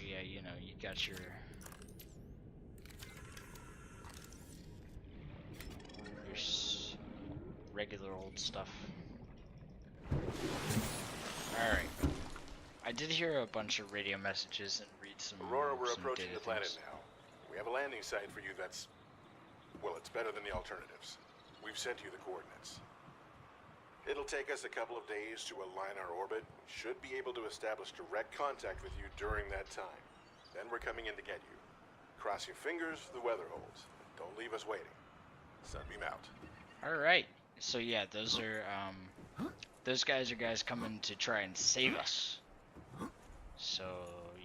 yeah, you know, you got your regular old stuff. Alright. I did hear a bunch of radio messages and read some Aurora, we're some approaching data the planet things. now. We have a landing site for you that's... well, it's better than the alternatives. We've sent you the coordinates. It'll take us a couple of days to align our orbit. We should be able to establish direct contact with you during that time. Then we're coming in to get you. Cross your fingers, the weather holds. Don't leave us waiting. Sunbeam out. Alright. So yeah, those are those guys are guys coming to try and save us. So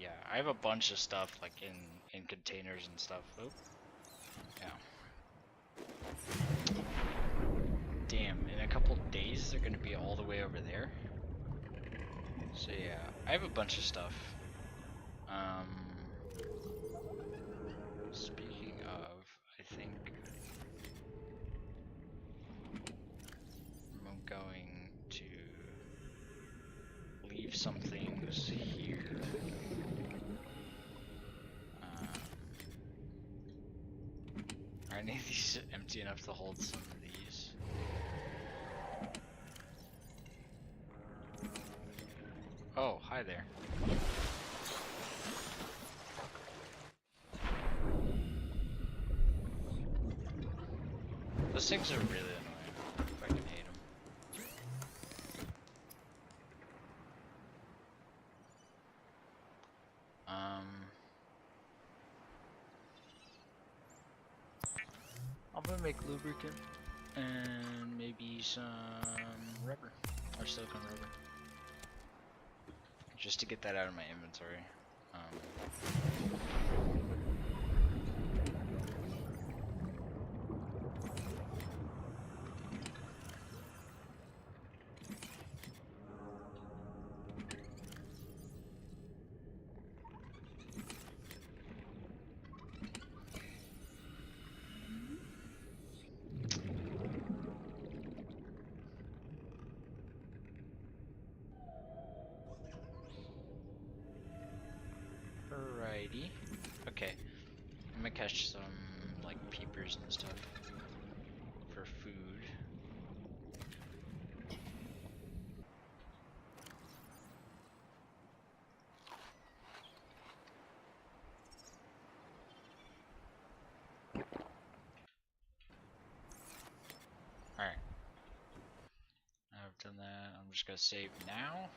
yeah, I have a bunch of stuff like in containers and stuff. Oh. Yeah. Damn, in a couple days they're gonna be all the way over there. So yeah, I have a bunch of stuff. Speaking of, I think I'm going to leave some things here. Are any of these empty enough to hold some of these? Oh, hi there. Those things are really annoying. I fucking hate them. I'm gonna make lubricant and maybe some rubber or silicone rubber, just to get that out of my inventory. Alrighty. Okay. I'm gonna catch some like peepers and stuff for food. Alright. I've done that. I'm just gonna save now.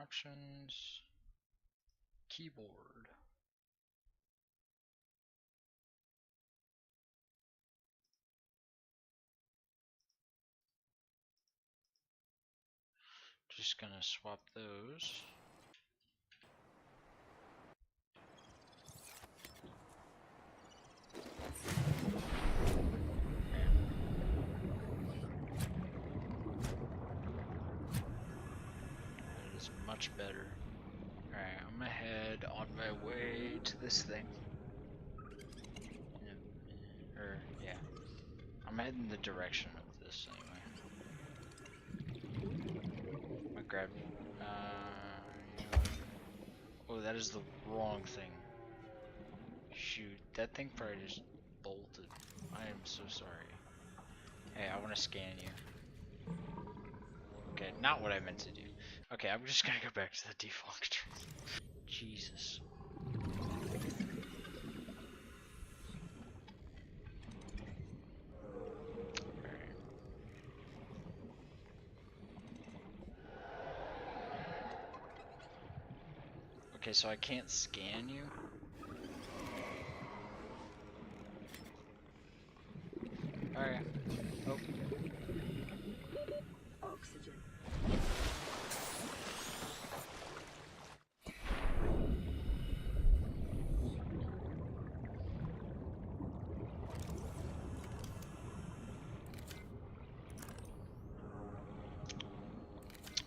Options. Keyboard. Just gonna swap those. That is much better. Alright, I'm gonna head on my way to this thing. Yeah. I'm heading the direction of this anyway. I'm gonna grab oh, that is the wrong thing. Shoot, that thing probably just bolted. I am so sorry. Hey, I want to scan you. Okay, not what I meant to do. Okay, I'm just gonna go back to the default controls. Jesus. Alright. Okay, so I can't scan you? Alright. Oh. Oxygen.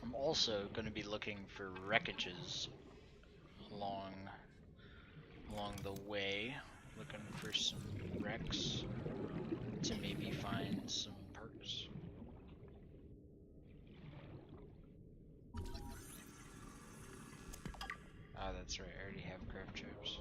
I'm also going to be looking for wreckages along the way, looking for some wrecks to maybe find some perks. that's right. I already have craft traps.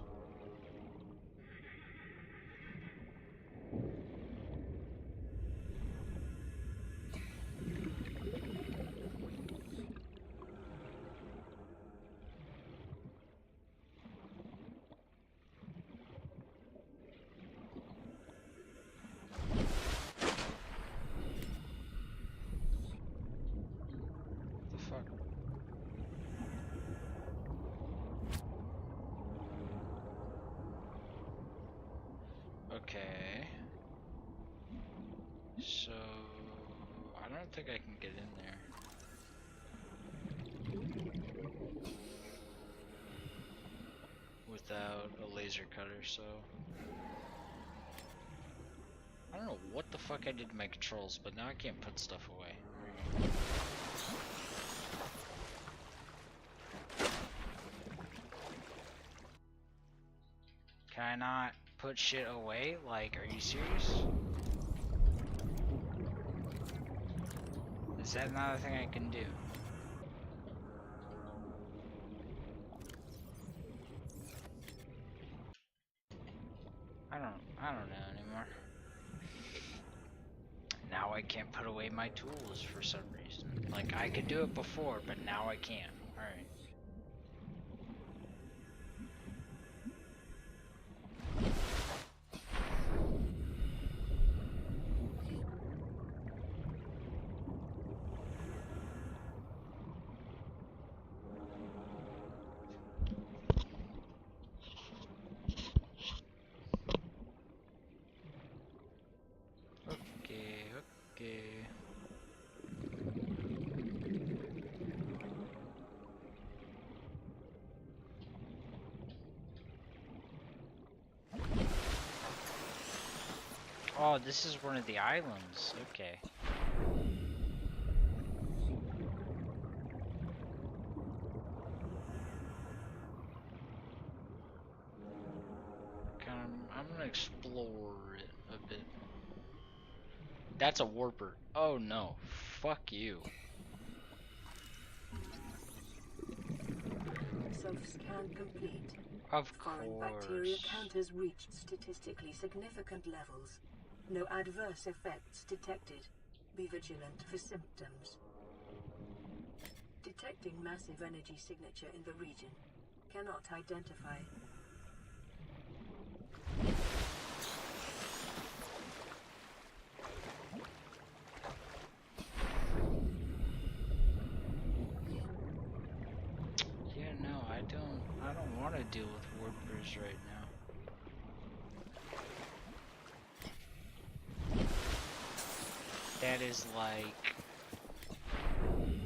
The fuck? Okay. So I don't think I can get in there without a laser cutter, so I don't know what the fuck I did to my controls, but now I can't put stuff away. Can I not put shit away? Like, are you serious? Is that not a thing I can do? I don't know anymore. Now I can't put away my tools for some reason. Like, I could do it before, but now I can't. Alright. Okay, okay. Oh, this is one of the islands. Okay. I'm gonna explore it a bit. That's a warper. Oh no. Fuck you. Self-scan complete. Of Foreign bacteria course. count has reached statistically significant levels. No adverse effects detected. Be vigilant for symptoms. Detecting massive energy signature in the region. Cannot identify. Yeah, no, I don't want to deal with warpers right now. That is like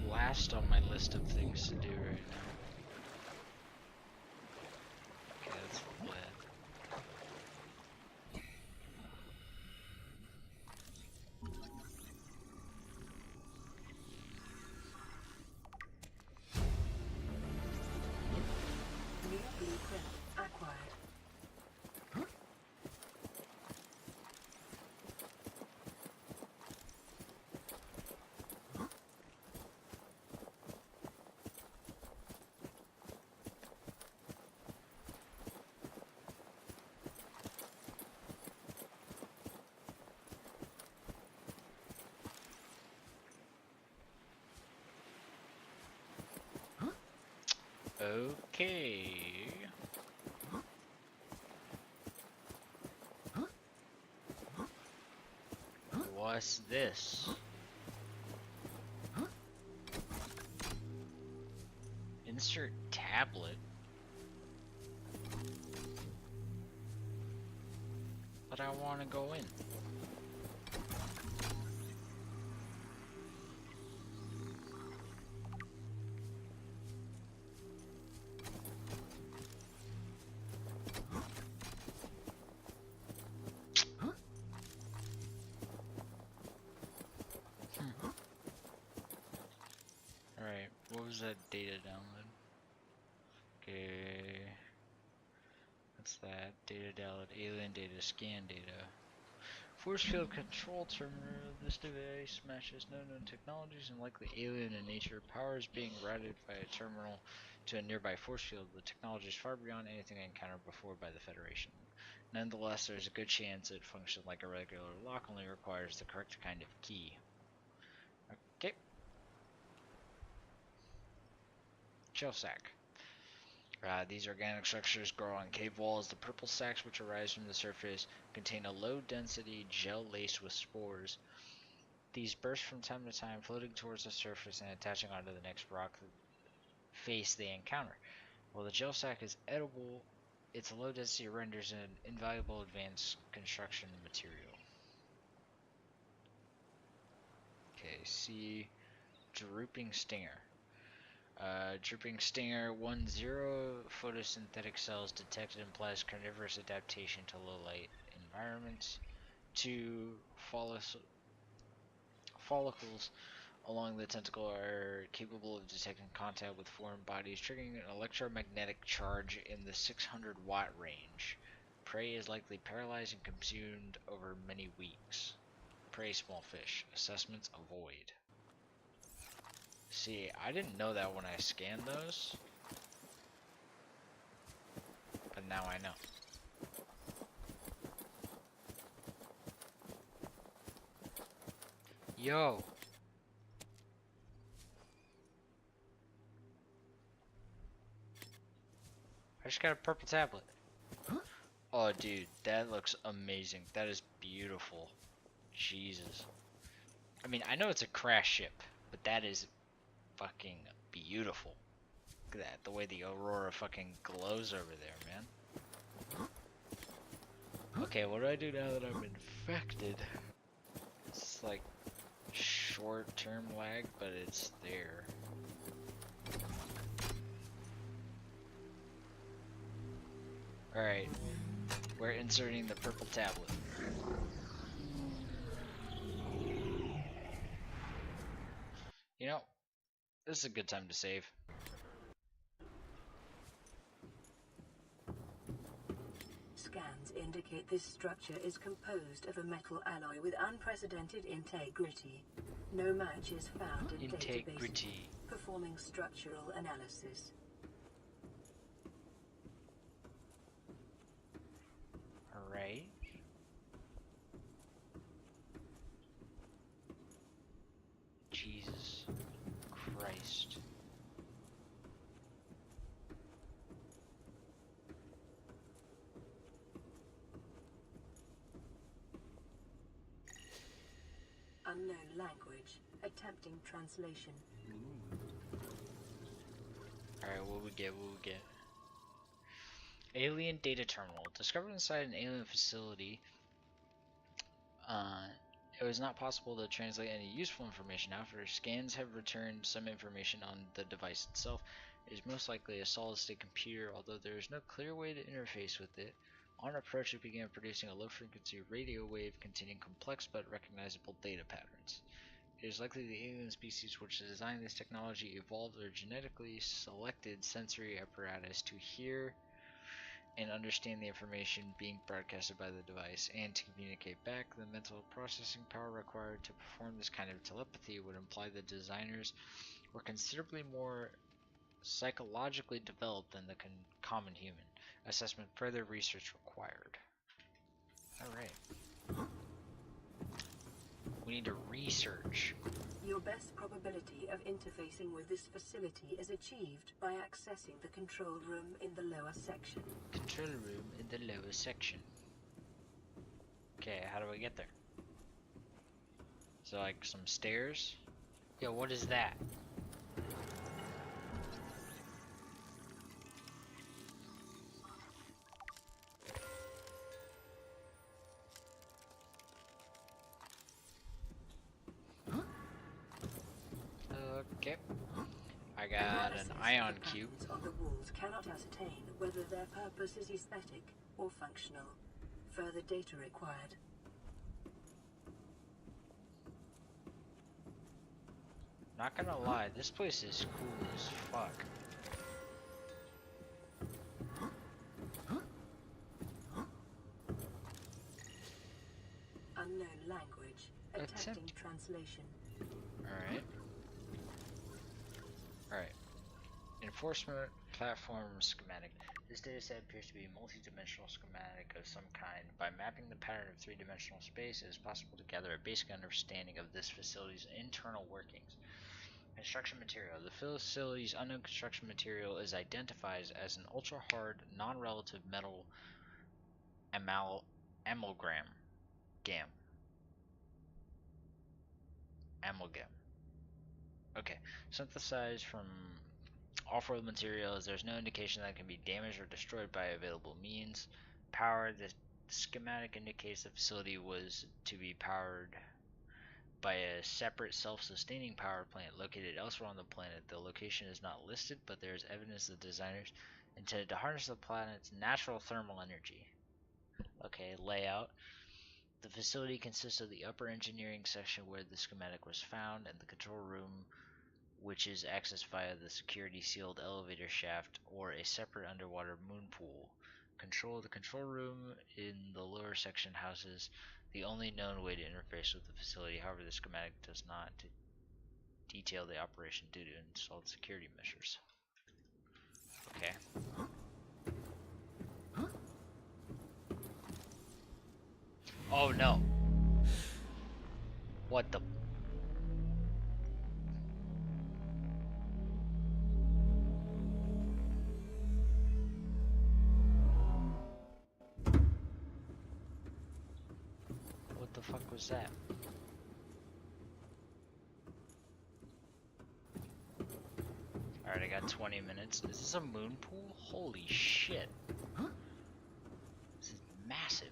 last on my list of things to do right now. Okay, that's lead. New blueprint acquired. Okay. What's this? Insert tablet. But I want to go in. Alright, what was that data download? Okay. What's that? Data download, alien data, scan data. Force field control terminal. This device matches no known technologies and likely alien in nature. Power is being routed by a terminal to a nearby force field. The technology is far beyond anything encountered before by the Federation. Nonetheless, there's a good chance it functions like a regular lock, only requires the correct kind of key. Okay. Gel sac. These organic structures grow on cave walls. The purple sacs which arise from the surface contain a low-density gel laced with spores. These burst from time to time, floating towards the surface and attaching onto the next rock face they encounter. While the gel sac is edible, its low density renders it an invaluable advanced construction material. Okay, see drooping stinger. Drooping stinger 1-0 photosynthetic cells detected implies carnivorous adaptation to low light environments. 2 follicles along the tentacle are capable of detecting contact with foreign bodies, triggering an electromagnetic charge in the 600-watt range. Prey is likely paralyzed and consumed over many weeks. Prey small fish. Assessments avoid. See, I didn't know that when I scanned those, but now I know. Yo! I just got a purple tablet. Oh, dude, that looks amazing. That is beautiful. Jesus. I mean, I know it's a crash ship, but that is fucking beautiful. Look at that, the way the aurora fucking glows over there, man. Okay, what do I do now that I'm infected? It's like short-term lag, but it's there. Alright, we're inserting the purple tablet. You know, this is a good time to save. Scans indicate this structure is composed of a metal alloy with unprecedented integrity. No match is found in database. Performing structural analysis. Alright. Jesus Christ. Unknown language. Attempting translation. Alright, what we get, what we get. Alien data terminal. Discovered inside an alien facility. It was not possible to translate any useful information. After scans have returned some information on the device itself. It is most likely a solid-state computer, although there is no clear way to interface with it. On approach, it began producing a low-frequency radio wave containing complex but recognizable data patterns. It is likely the alien species which designed this technology evolved their genetically selected sensory apparatus to hear and understand the information being broadcasted by the device, and to communicate back. The mental processing power required to perform this kind of telepathy would imply the designers were considerably more psychologically developed than the common human. Assessment: further research required. Alright. We need to research. Your best probability of interfacing with this facility is achieved by accessing the control room in the lower section. Control room in the lower section. Okay, how do I get there? So like some stairs? Yo, what is that? Okay. I got an ion cube. On the walls cannot ascertain whether their purpose is aesthetic or functional. Further data required. Not gonna lie, this place is cool as fuck. Unknown unknown language. Attempting translation. Alright. Alright. Enforcement platform schematic. This dataset appears to be a multi-dimensional schematic of some kind. By mapping the pattern of three-dimensional space, it is possible to gather a basic understanding of this facility's internal workings. Construction material. The facility's unknown construction material is identified as an ultra-hard, non-relative metal amalgam. Amalgam. Okay. Synthesized from off-world materials, there's no indication that it can be damaged or destroyed by available means. Power. The schematic indicates the facility was to be powered by a separate self-sustaining power plant located elsewhere on the planet. The location is not listed, but there is evidence the designers intended to harness the planet's natural thermal energy. Okay, layout. The facility consists of the upper engineering section where the schematic was found, and the control room, which is accessed via the security sealed elevator shaft or a separate underwater moon pool. The control room in the lower section houses the only known way to interface with the facility. However, the schematic does not detail the operation due to installed security measures. Okay. Oh no. What the? What the fuck was that? Alright, I got 20 minutes. Is this a moon pool? Holy shit. This is massive.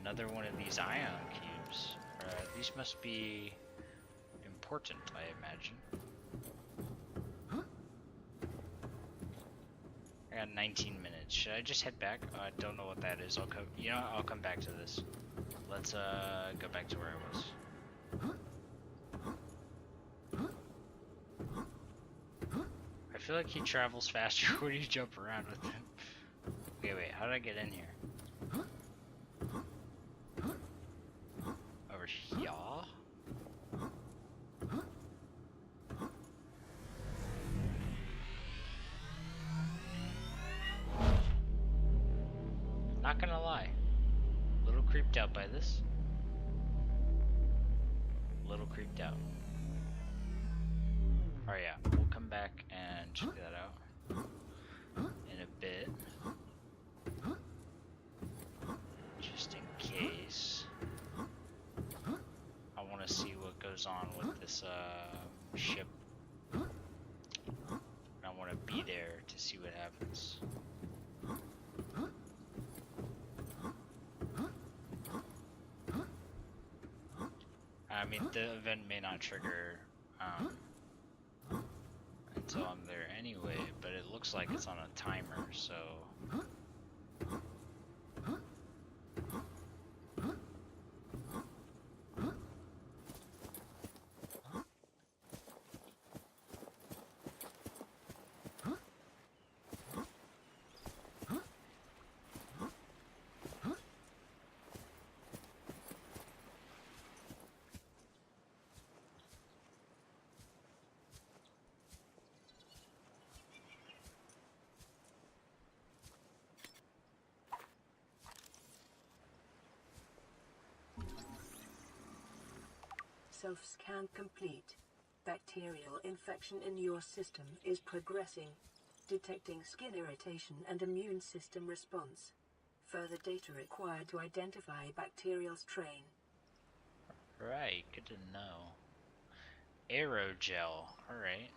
Another one of these ion cubes. These must be important, I imagine. I got 19 minutes. Should I just head back? I don't know what that is. I'll come. You know, I'll come back to this. Let's go back to where I was. I feel like he travels faster when you jump around with him. Okay, wait. How did I get in here? Over here? Not gonna lie. A little creeped out by this. A little creeped out. Oh yeah, we'll come back and check that out in a bit. Just in case. I want to see what goes on with this ship. I want to be there to see what happens. I mean, the event may not trigger until I'm there anyway, but it looks like it's on a timer, so... Self-scan complete. Bacterial infection in your system is progressing. Detecting skin irritation and immune system response. Further data required to identify bacterial strain. Right, good to know. Aerogel, alright.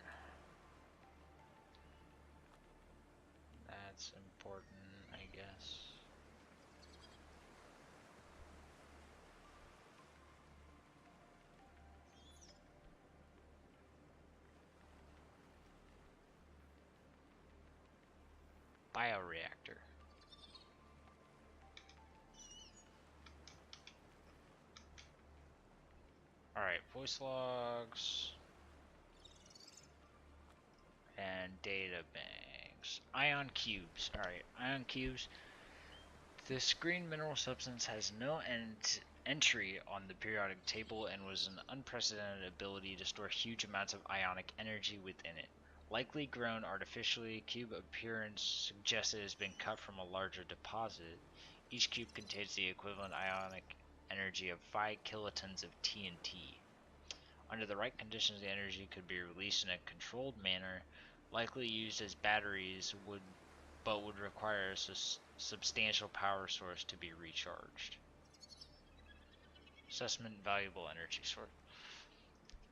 That's important, I guess. Bioreactor. Alright, voice logs. And data banks. Ion cubes. Alright, ion cubes. This green mineral substance has no entry on the periodic table and was an unprecedented ability to store huge amounts of ionic energy within it. Likely grown artificially, cube appearance suggests it has been cut from a larger deposit. Each cube contains the equivalent ionic energy of 5 kilotons of TNT. Under the right conditions, the energy could be released in a controlled manner, likely used as batteries, but would require a substantial power source to be recharged. Assessment valuable energy source.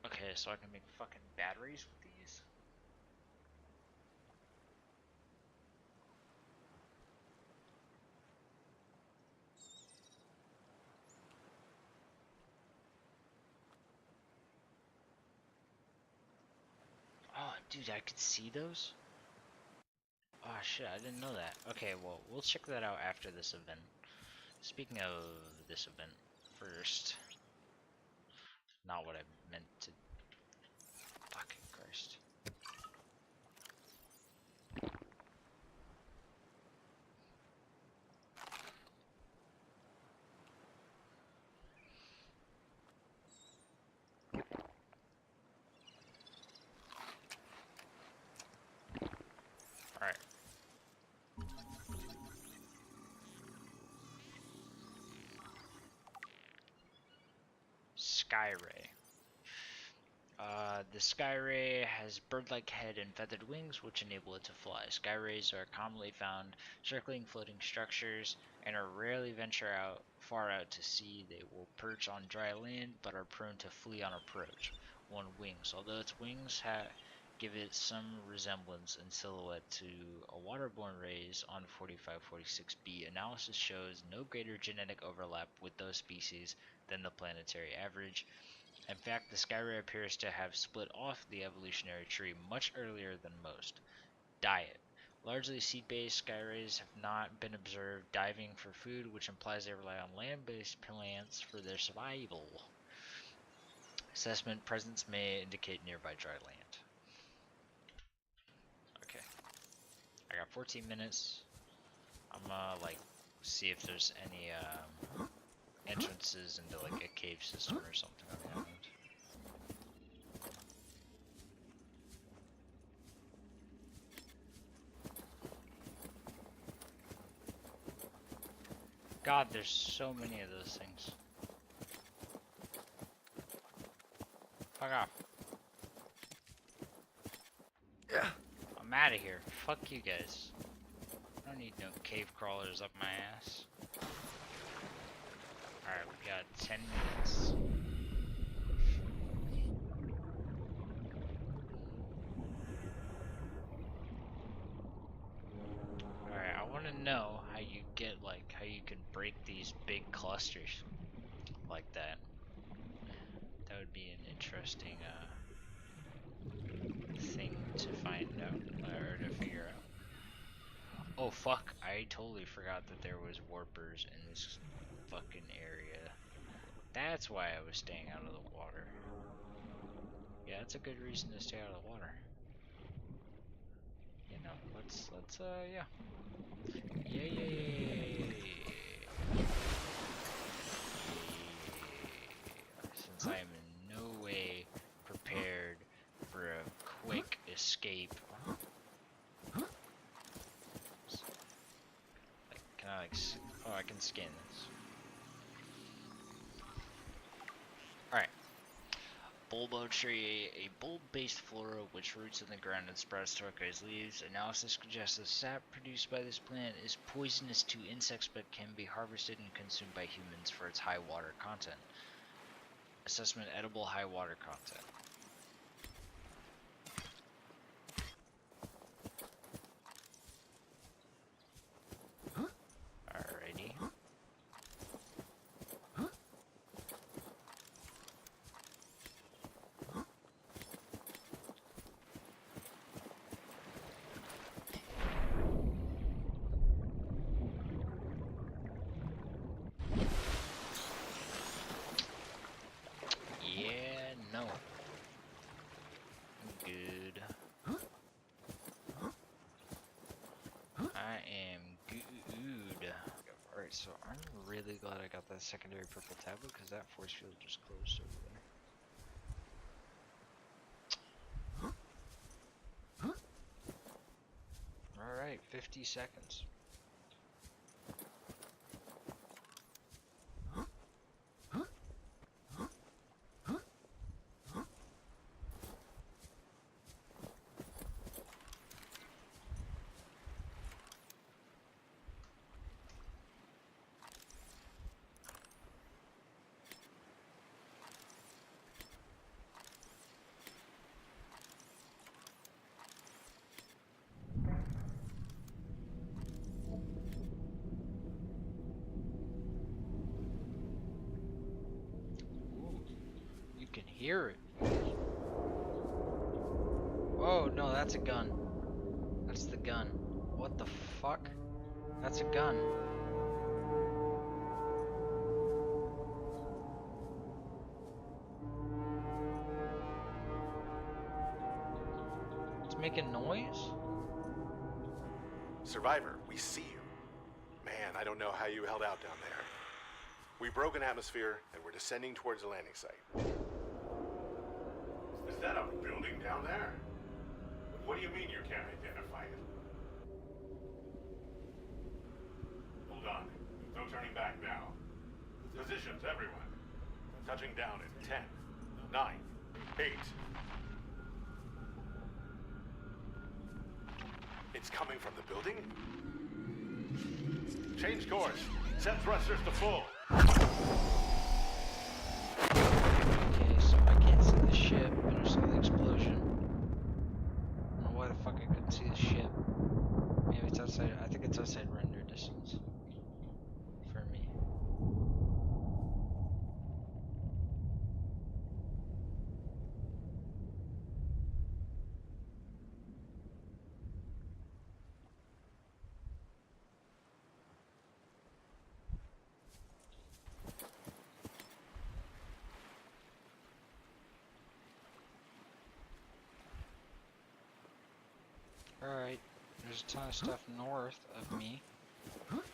Okay, so I can make fucking batteries with these? Oh, dude, I could see those? Oh shit, I didn't know that. Okay, well, we'll check that out after this event. Speaking of this event, first, not what I meant to. Fucking Christ. Alright. Skyray. The Skyray has bird-like head and feathered wings, which enable it to fly. Skyrays are commonly found circling floating structures and are rarely venture far out to sea. They will perch on dry land, but are prone to flee on approach. On wings. Although its wings give it some resemblance in silhouette to a waterborne rays on 4546b, analysis shows no greater genetic overlap with those species than the planetary average. In fact, the Skyray appears to have split off the evolutionary tree much earlier than most. Diet. Largely seed-based, Skyrays have not been observed diving for food, which implies they rely on land-based plants for their survival. Assessment presence may indicate nearby dry land. Okay. I got 14 minutes. I'm gonna, see if there's any, entrances into, a cave system or something on the island. God, there's so many of those things. Fuck off. Yeah. I'm out of here. Fuck you guys. I don't need no cave crawlers up my ass. Alright, we got 10 minutes. Alright, I want to know how you get, how you can break these big clusters like that. That would be an interesting, thing to find out, or to figure out. Oh fuck, I totally forgot that there was warpers in this fucking area. That's why I was staying out of the water. Yeah, that's a good reason to stay out of the water. You know, let's, yeah. Yay! Since I am in no way prepared for a quick escape. Can I, oh, I can scan this. Alright. Bulbo tree, a bulb-based flora which roots in the ground and sprouts turquoise leaves. Analysis suggests the sap produced by this plant is poisonous to insects but can be harvested and consumed by humans for its high water content. Assessment: edible, high water content. Alrighty. Yeah, no. really glad I got that secondary purple tablet because that force field just closed over there. Alright, 50 seconds. You can hear it. Oh no, that's a gun. That's the gun. What the fuck? That's a gun. It's making noise? Survivor, we see you. Man, I don't know how you held out down there. We broke an atmosphere, and we're descending towards the landing site. Is that a building down there? What do you mean you can't identify it? Hold on. No turning back now. Positions, everyone. Touching down in 10, 9, 8. It's coming from the building? Change course. Set thrusters to full. Okay, so I can't see the ship, but I saw the explosion. I don't know why the fuck I couldn't see the ship. Maybe it's outside. I think it's outside render distance. For me. Alright, there's a ton of stuff north of me. What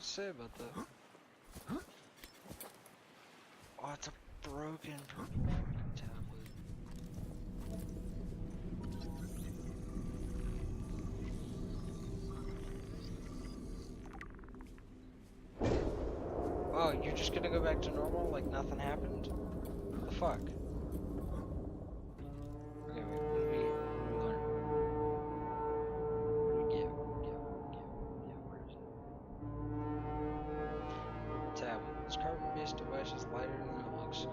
to say about that? Oh, it's a broken purple fucking tablet. Oh, you're just gonna go back to normal like nothing happened? What the fuck? Okay, wait, what did we learn? What did we get? Where is it? Tablet. This carbon-based device is lighter than it looks.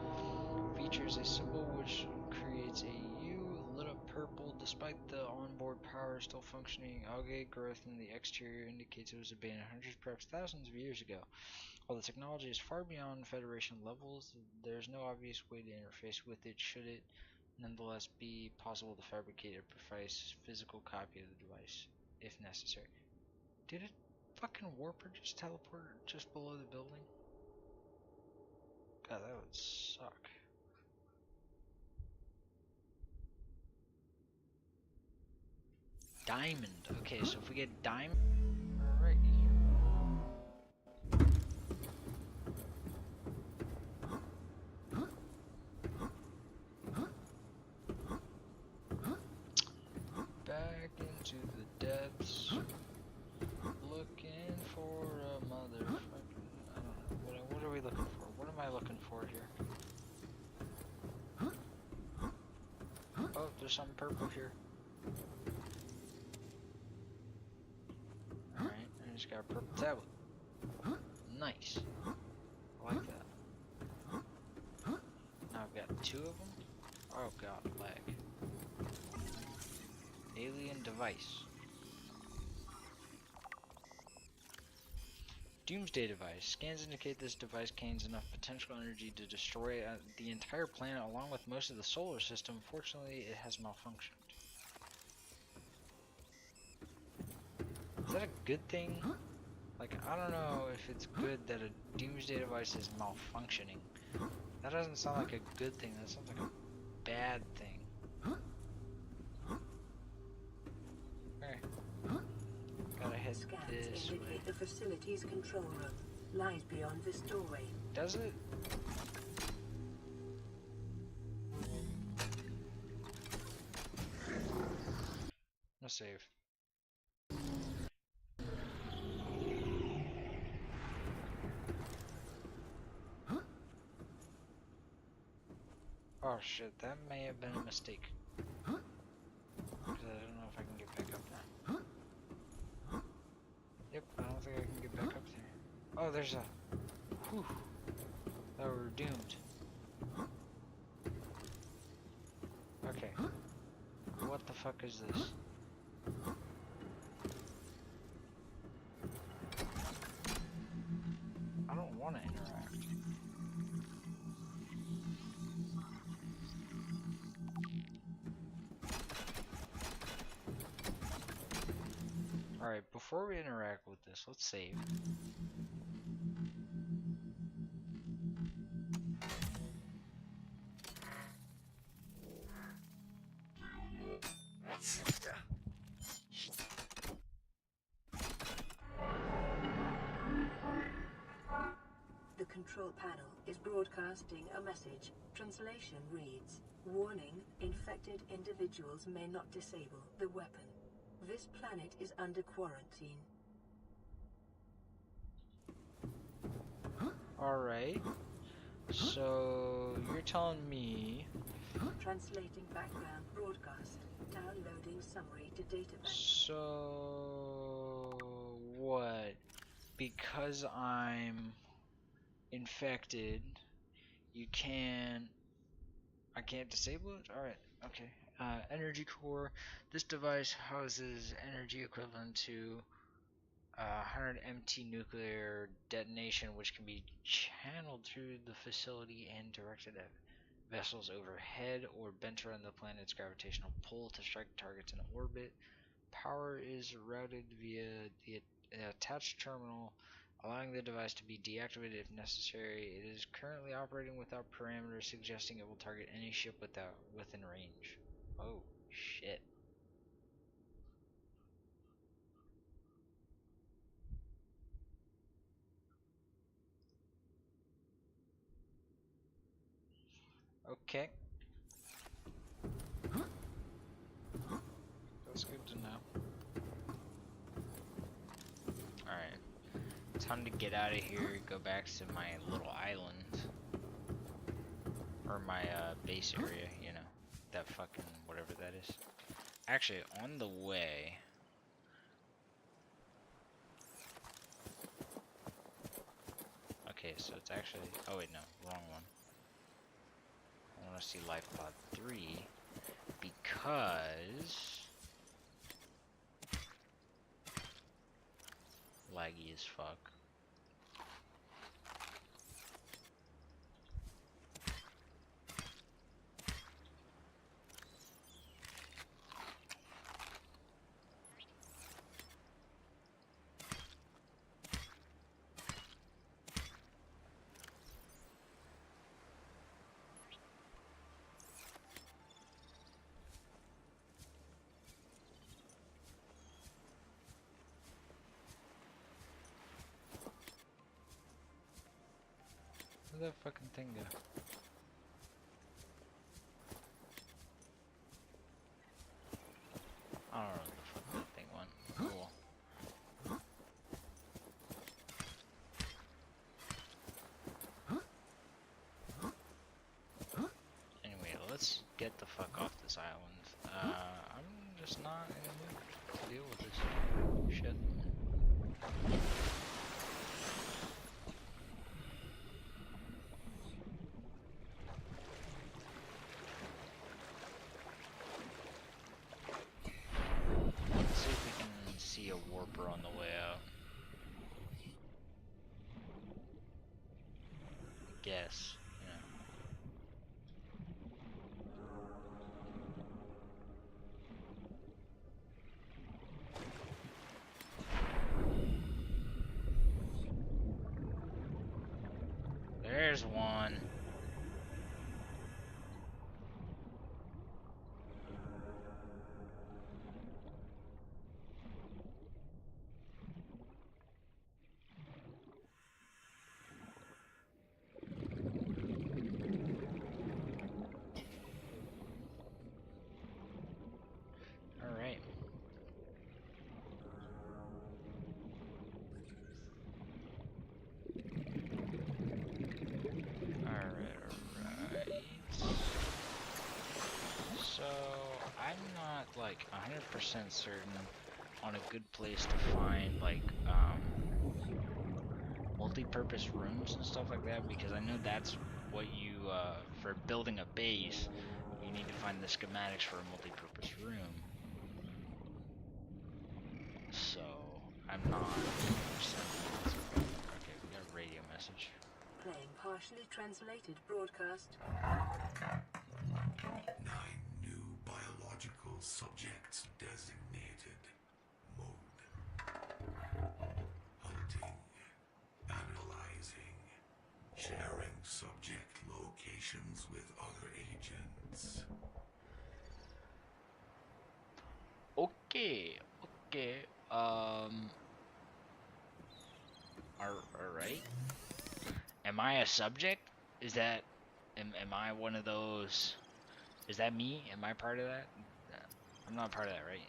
Features a symbol which creates a U lit up purple. Despite the onboard power still functioning, algae growth in the exterior indicates it was abandoned hundreds, perhaps thousands of years ago. While the technology is far beyond Federation levels, there is no obvious way to interface with it. Should it nonetheless be possible to fabricate a precise physical copy of the device, if necessary? Did a fucking warper just teleport just below the building? God, that would suck. Diamond. Okay, so if we get diamond, right here. Back into the depths, looking for a motherfucking. I don't know. What are we looking for? What am I looking for here? Oh, there's something purple here. Alright, I just got a purple tablet. Nice. I like that. Now I've got 2 of them. Oh god, lag. Alien device. Doomsday device. Scans indicate this device contains enough potential energy to destroy the entire planet along with most of the solar system. Fortunately, it has malfunctioned. Is that a good thing? Like, I don't know if it's good that a doomsday device is malfunctioning. That doesn't sound like a good thing. That sounds like a bad thing. head Scans this way. indicate the facility's control room lies beyond this doorway. Does it? Let's save. Oh shit, that may have been a mistake. 'Cause I don't know if I can get back up there. Yep, I don't think I can get back up there. Oh, there's a... Whew. Thought we were doomed. Okay. What the fuck is this? I don't want to interact. Alright, before we interact with this, let's save. The control panel is broadcasting a message. Translation reads, "Warning, infected individuals may not disable the weapon. This planet is under quarantine." Alright. So, you're telling me... Translating background broadcast. Now loading summary to database. So... What? Because I'm infected, you can't... I can't disable it? Alright, okay. Energy core. This device houses energy equivalent to 100 MT nuclear detonation, which can be channeled through the facility and directed at vessels overhead or bent around the planet's gravitational pull to strike targets in orbit. Power is routed via the attached terminal, allowing the device to be deactivated if necessary. It is currently operating without parameters, suggesting it will target any ship within range. Oh, shit. Okay. That's good to know. Alright. Time to get out of here, go back to my little island. Or my base area, you know. That fucking whatever that is. Actually, on the way... Okay, so it's actually... Oh wait, no. Wrong one. I want to see Life Pod 3 because... Laggy as fuck. Where'd that fucking thing go? I don't know where the fuck that thing went. Cool. Anyway, let's get the fuck off this island. I'm just not in the mood to deal with this shit. Let's see if we can see a warper on the way out. I guess, you know. There's one. certain on a good place to find like multi-purpose rooms and stuff like that, because I know that's what you for building a base, you need to find the schematics for a multi-purpose room. So I'm not 100%. Okay, we got a radio message. Playing partially translated broadcast. 9 new biological subjects designated. Mode. Hunting. Analyzing. Sharing subject locations with other agents. Okay. Alright. Am I a subject? Is that... Am I one of those... Is that me? Am I part of that? I'm not part of that, right?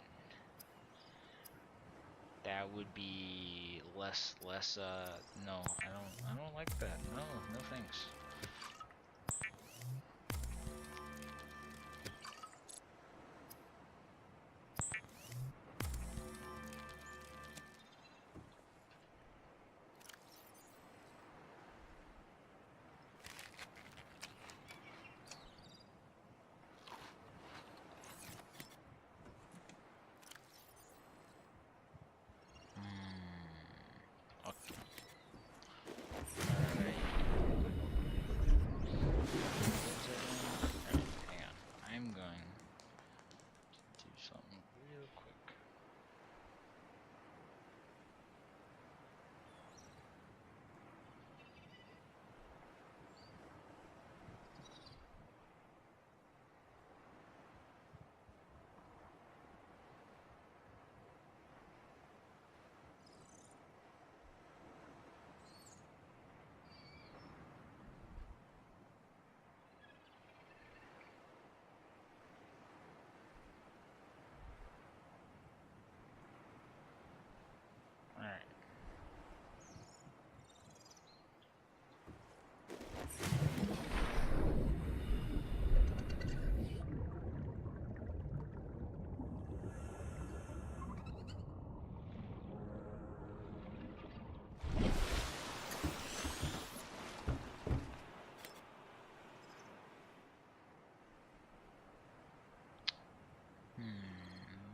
That would be less, no, I don't like that. No thanks.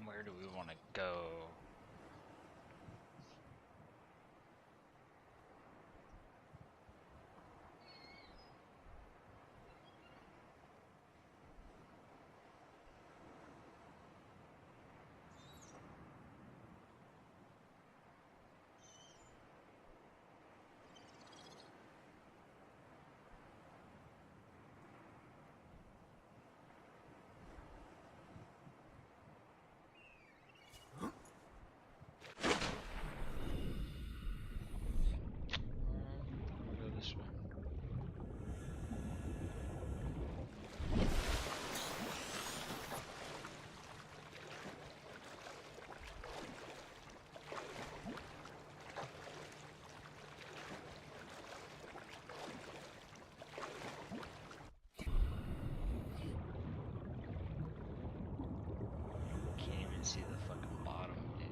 Where do we want to go? We'll go this way. Can't even see the fucking bottom, dude.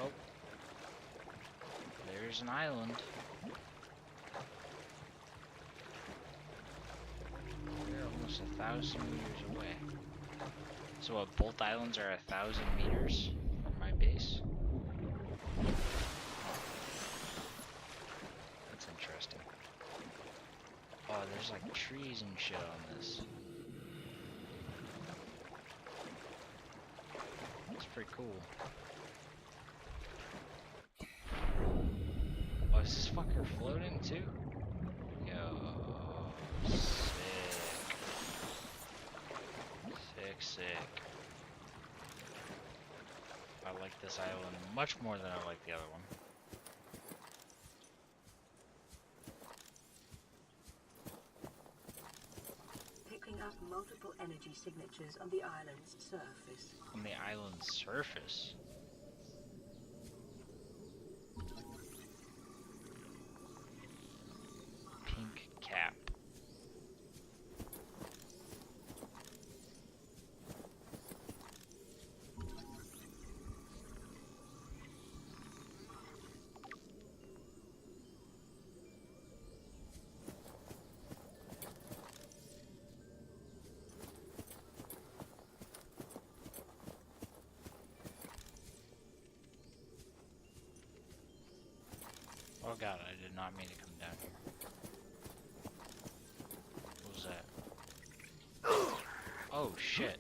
Oh. There's an island. We're almost 1,000 meters away. So what, both islands are 1,000 meters from my base? Oh. That's interesting. Oh, there's like trees and shit on this. That's pretty cool. Oh, is this fucker floating too? Yo, sick. I like this island much more than I like the other one. Picking up multiple energy signatures on the island's surface. On the island's surface? Pink cap. god, I did not mean to come down here. What was that? Oh shit.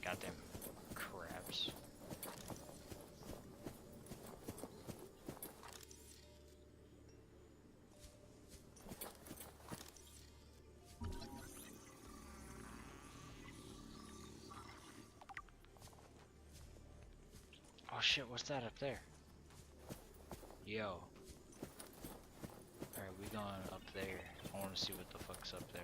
Goddamn crabs. Oh shit, what's that up there? Yo. Alright, we going up there. I wanna see what the fuck's up there.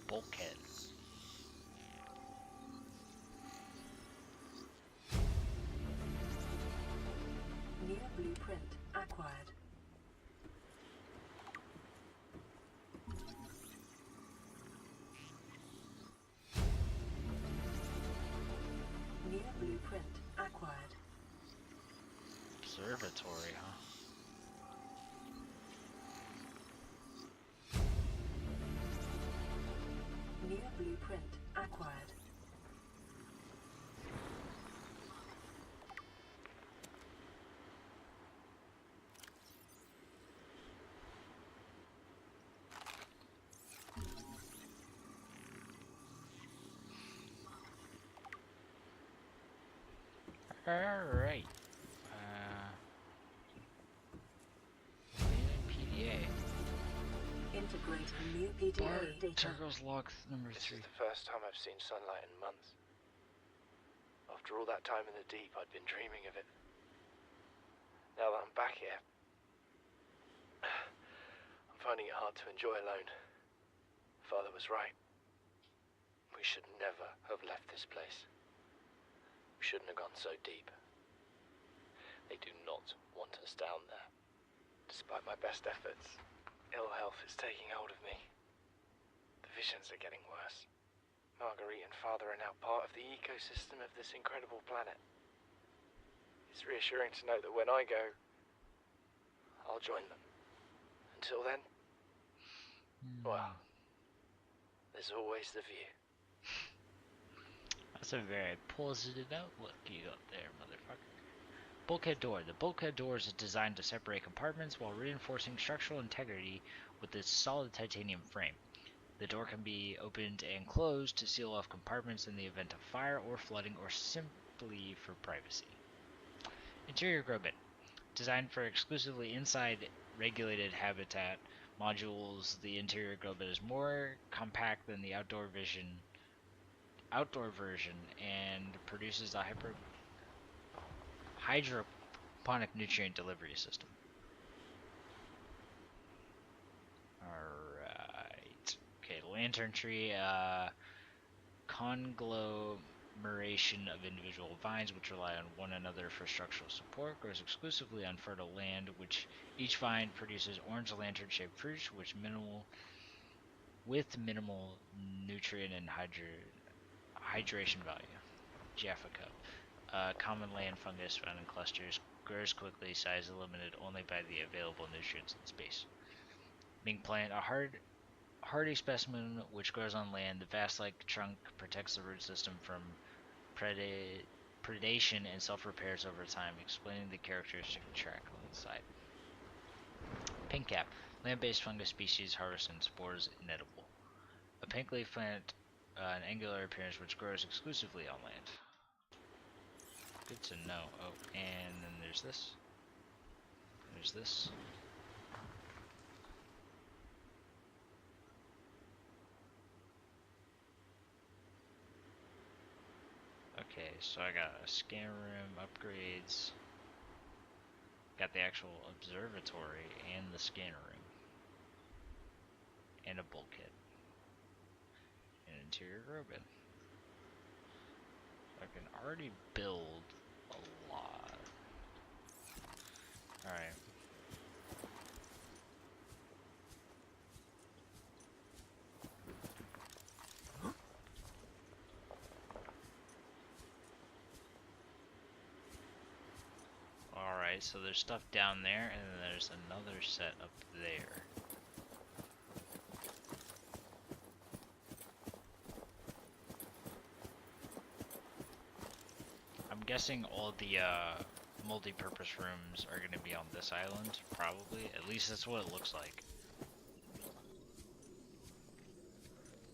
Bulkhead. New blueprint acquired. New blueprint acquired. Observatory, huh? New blueprint acquired. Alright. PDA. Integrating new PDA data. Turgo's log number 3. This is the first time I've seen sunlight in months. After all that time in the deep, I'd been dreaming of it. Now that I'm back here, I'm finding it hard to enjoy alone. Father was right. We should never have left this place. We shouldn't have gone so deep. They do not want us down there. Despite my best efforts, ill health is taking hold of me. The visions are getting worse. Marguerite and Father are now part of the ecosystem of this incredible planet. It's reassuring to know that when I go, I'll join them. Until then, well, there's always the view. That's a very positive outlook you got there, motherfucker. Bulkhead door. The bulkhead door is designed to separate compartments while reinforcing structural integrity with its solid titanium frame. The door can be opened and closed to seal off compartments in the event of fire or flooding, or simply for privacy. Interior grow bin. Designed for exclusively inside regulated habitat modules, the interior grow bin is more compact than the outdoor version and produces a hydroponic nutrient delivery system. Alright. Okay, lantern tree, conglomeration of individual vines which rely on one another for structural support, grows exclusively on fertile land, which each vine produces orange lantern-shaped fruits with minimal nutrient and hydration value. Jaffa cup. Common land fungus found in clusters, grows quickly, size limited only by the available nutrients in space. Ming plant, a hardy specimen which grows on land. The vast-like trunk protects the root system from predation and self-repairs over time, explaining the characteristic track on the side. Pink cap, land-based fungus species harvested in spores, inedible. A pink leaf plant, an angular appearance which grows exclusively on land. Good to know. Oh, and then there's this. There's this. Okay, so I got a scan room, upgrades. Got the actual observatory and the scan room. And a bulkhead. An interior grow bin. I can already build a lot. Alright. Alright, so there's stuff down there, and then there's another set up there. I'm guessing all the multi-purpose rooms are going to be on this island, probably. At least that's what it looks like.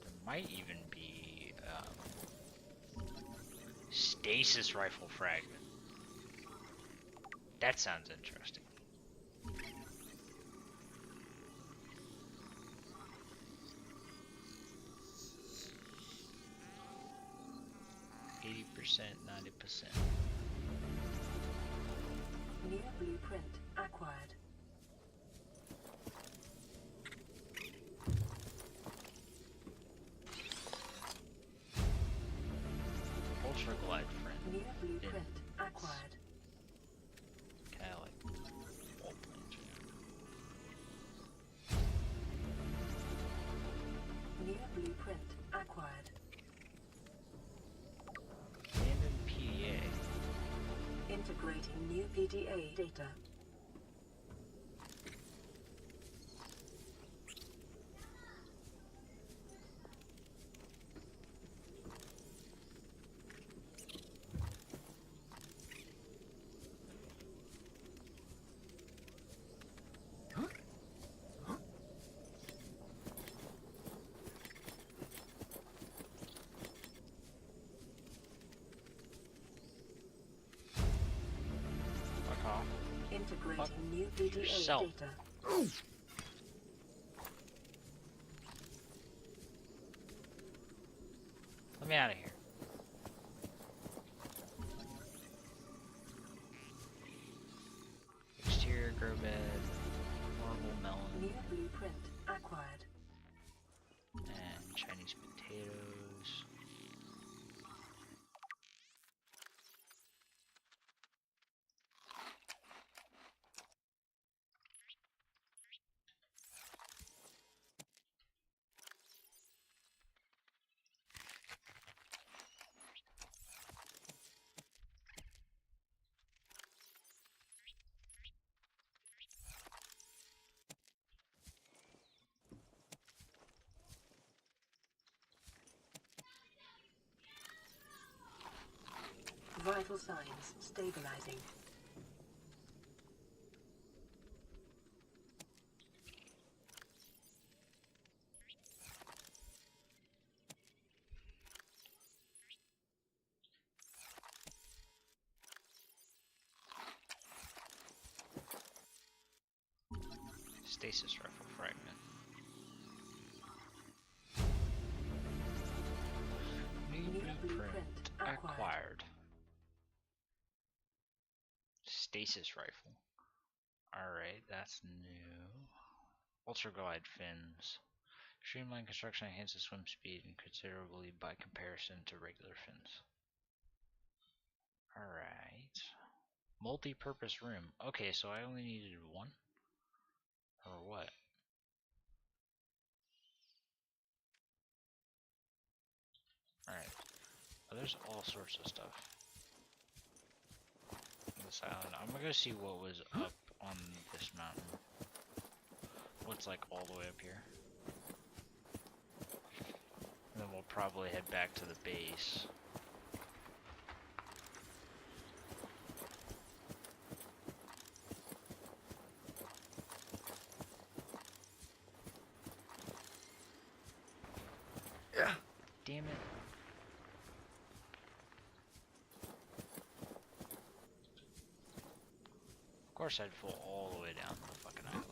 There might even be stasis rifle fragment. That sounds interesting. %, 90%. New blueprint acquired. Ultra glide friend. New blueprint acquired. Kinda like wall planes. New blueprint acquired. Abandoned PDA. Integrating new PDA data. Integrating new PDA yourself. data. Let me out of here. Exterior grow bed, marble melon, New blueprint acquired. and Chinese potatoes. Vital signs stabilizing. Stasis rifle fragment. New blueprint acquired. Stasis rifle. Alright, that's new. Ultra glide fins. Streamline construction enhances swim speed and considerably by comparison to regular fins. Alright. Multi-purpose room. Okay, so I only needed one? Or what? Alright. Oh, there's all sorts of stuff on this island. I'm gonna go see what was up on this mountain. What's like all the way up here. And then we'll probably head back to the base. Yeah. Damn it. Of course I'd fall all the way down the fucking island.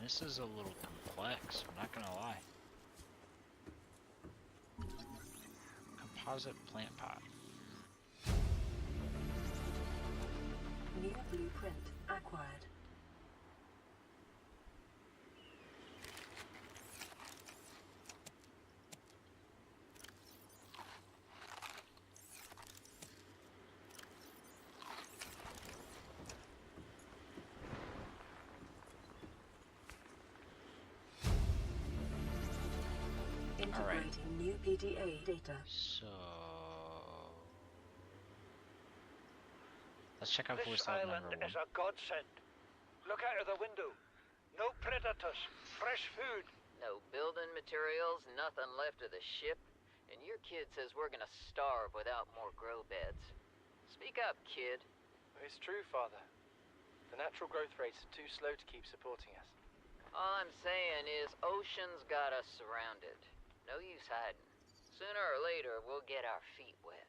This is a little complex, I'm not gonna lie. Composite plant pot. New blueprint acquired. Integrating new PDA data. So let's check out voice This out island number 1. is a godsend. Look out of the window. No predators. Fresh food. No building materials, nothing left of the ship. And your kid says we're gonna starve without more grow beds. Speak up, kid. It's true, Father. The natural growth rates are too slow to keep supporting us. All I'm saying is ocean's got us surrounded. No use hiding. Sooner or later, we'll get our feet wet.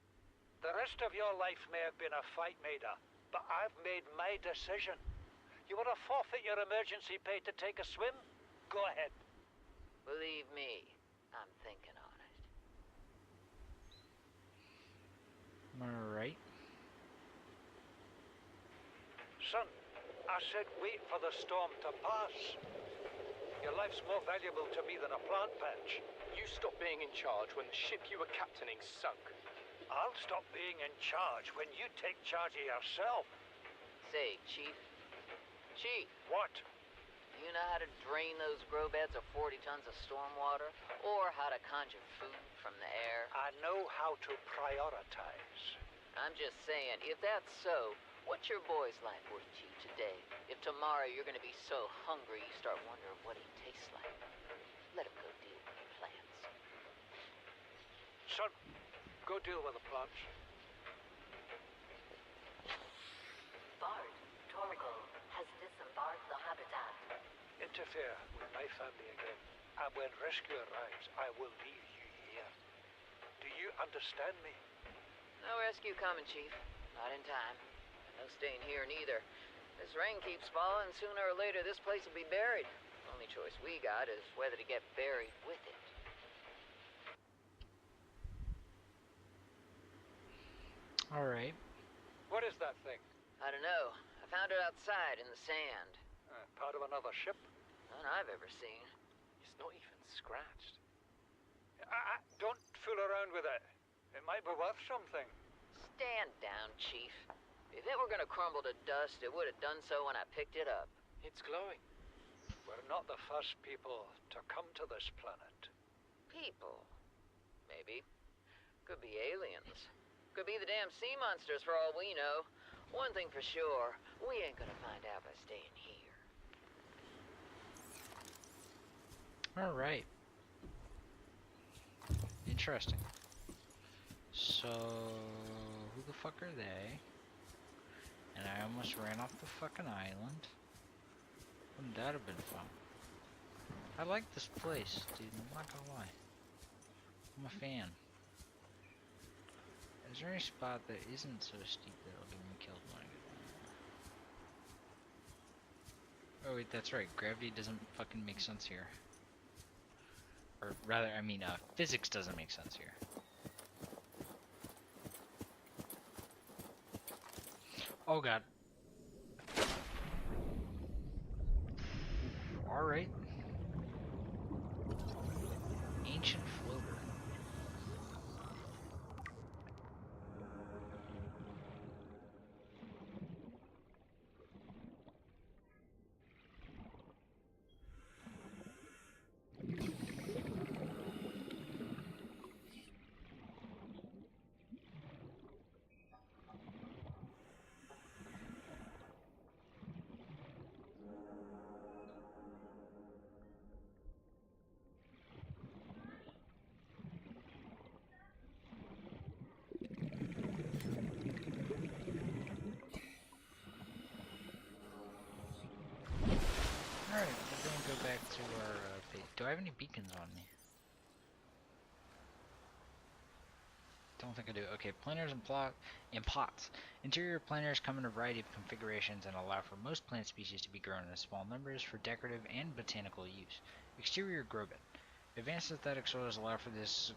The rest of your life may have been a fight, Maida, but I've made my decision. You want to forfeit your emergency pay to take a swim? Go ahead. Believe me, I'm thinking on it. Alright. Son, I said wait for the storm to pass. Your life's more valuable to me than a plant patch. You stopped being in charge when the ship you were captaining sunk. I'll stop being in charge when you take charge of yourself. Say, Chief. Chief, What? you know how to drain those grow beds of 40 tons of stormwater? Or how to conjure food from the air? I know how to prioritize. I'm just saying, if that's so, what's your boy's life worth to you today? If tomorrow you're gonna be so hungry you start wondering what he tastes like, let him go deal with the plants. Son, go deal with the plants. Bard, Torgal has disembarked the habitat. Interfere with my family again, and when rescue arrives, I will leave you here. Do you understand me? No rescue coming, Chief. Not in time. No staying here neither. This rain keeps falling, sooner or later this place will be buried. Only choice we got is whether to get buried with it. Alright. What is that thing? I don't know. I found it outside in the sand. Part of another ship? None I've ever seen. It's not even scratched. Don't fool around with it. It might be worth something. Stand down, Chief. If it were gonna crumble to dust, it would have done so when I picked it up. It's glowing. We're not the first people to come to this planet. People. Maybe. Could be aliens. Could be the damn sea monsters for all we know. One thing for sure, we ain't gonna find out by staying here. Alright. Interesting. So, who the fuck are they? And I almost ran off the fucking island. Wouldn't that have been fun? I like this place, dude. I'm not gonna lie. I'm a fan. Is there any spot that isn't so steep that'll get me killed when I get there? Oh wait, that's right. Gravity doesn't fucking make sense here. Or rather, I mean, physics doesn't make sense here. Oh god. Alright. Ancient floater. Alright, we're gonna go back to our page. Do I have any beacons on me? Don't think I do. Okay, planters and pots. Interior planters come in a variety of configurations and allow for most plant species to be grown in small numbers for decorative and botanical use. Exterior grow bed. Advanced aesthetic soils allow for this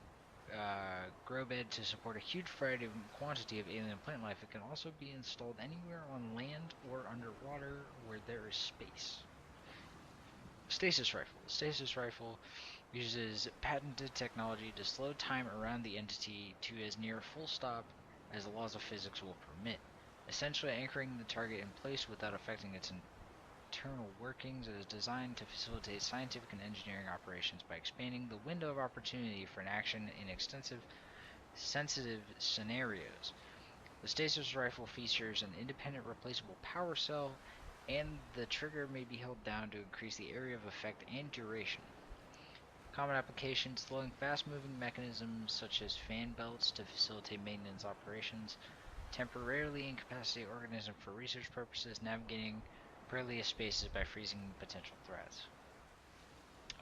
grow bed to support a huge variety of quantity of alien plant life. It can also be installed anywhere on land or underwater where there is space. Stasis rifle. The stasis rifle uses patented technology to slow time around the entity to as near a full stop as the laws of physics will permit, essentially anchoring the target in place without affecting its internal workings. It is designed to facilitate scientific and engineering operations by expanding the window of opportunity for an action in sensitive scenarios. The stasis rifle features an independent replaceable power cell, and the trigger may be held down to increase the area of effect and duration. Common applications: slowing fast-moving mechanisms such as fan belts to facilitate maintenance operations, temporarily incapacitate organisms for research purposes, navigating perilous spaces by freezing potential threats.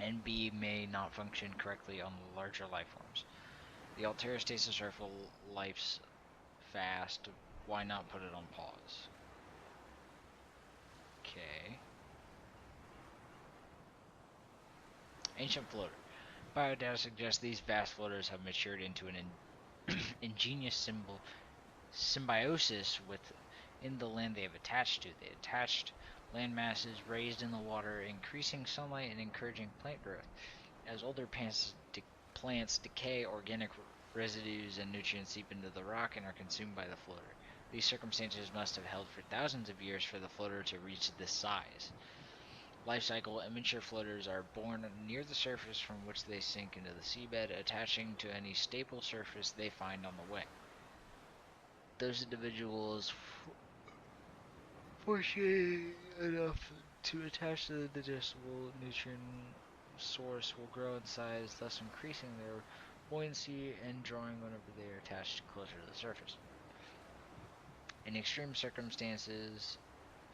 NB may not function correctly on the larger lifeforms. The Altera stasis rifle life's fast. Why not put it on pause? Okay. Ancient floater. Biodata suggests these vast floaters have matured into an ingenious symbiosis within the land they have attached to. They attached land masses raised in the water, increasing sunlight and encouraging plant growth. As older plants decay, organic residues and nutrients seep into the rock and are consumed by the floater. These circumstances must have held for thousands of years for the floater to reach this size. Life cycle: immature floaters are born near the surface, from which they sink into the seabed, attaching to any stable surface they find on the way. Those individuals fortunate enough to attach to the digestible nutrient source will grow in size, thus increasing their buoyancy and drawing whenever they are attached closer to the surface. In extreme circumstances,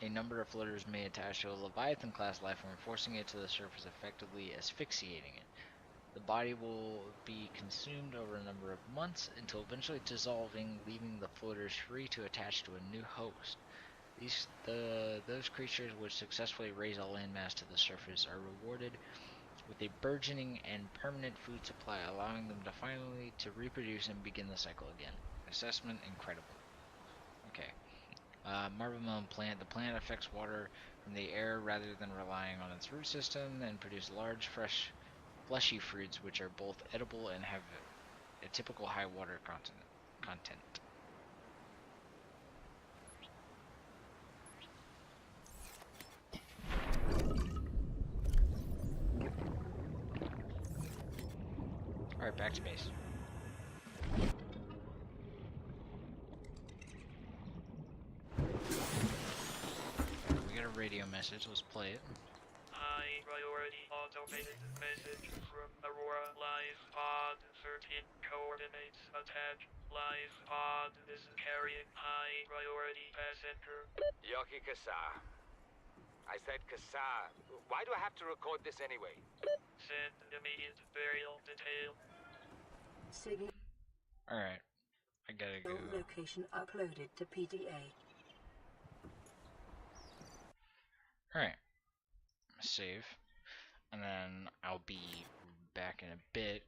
a number of floaters may attach to a Leviathan-class lifeform, forcing it to the surface, effectively asphyxiating it. The body will be consumed over a number of months until eventually dissolving, leaving the floaters free to attach to a new host. Those creatures which successfully raise a landmass to the surface are rewarded with a burgeoning and permanent food supply, allowing them to finally reproduce and begin the cycle again. Assessment: incredible. Okay. Marble melon plant. The plant affects water from the air rather than relying on its root system, and produce large, fresh, fleshy fruits which are both edible and have a typical high water content. Alright, back to base. We got a radio message, let's play it. High priority automated message from Aurora Live Pod 13 coordinates attached. Live Pod is carrying high priority passenger. Yoki Kassar. I said Kassar. Why do I have to record this anyway? Send immediate burial detail. Signal Alright, I gotta go. location uploaded to PDA. Alright, save, and then I'll be back in a bit.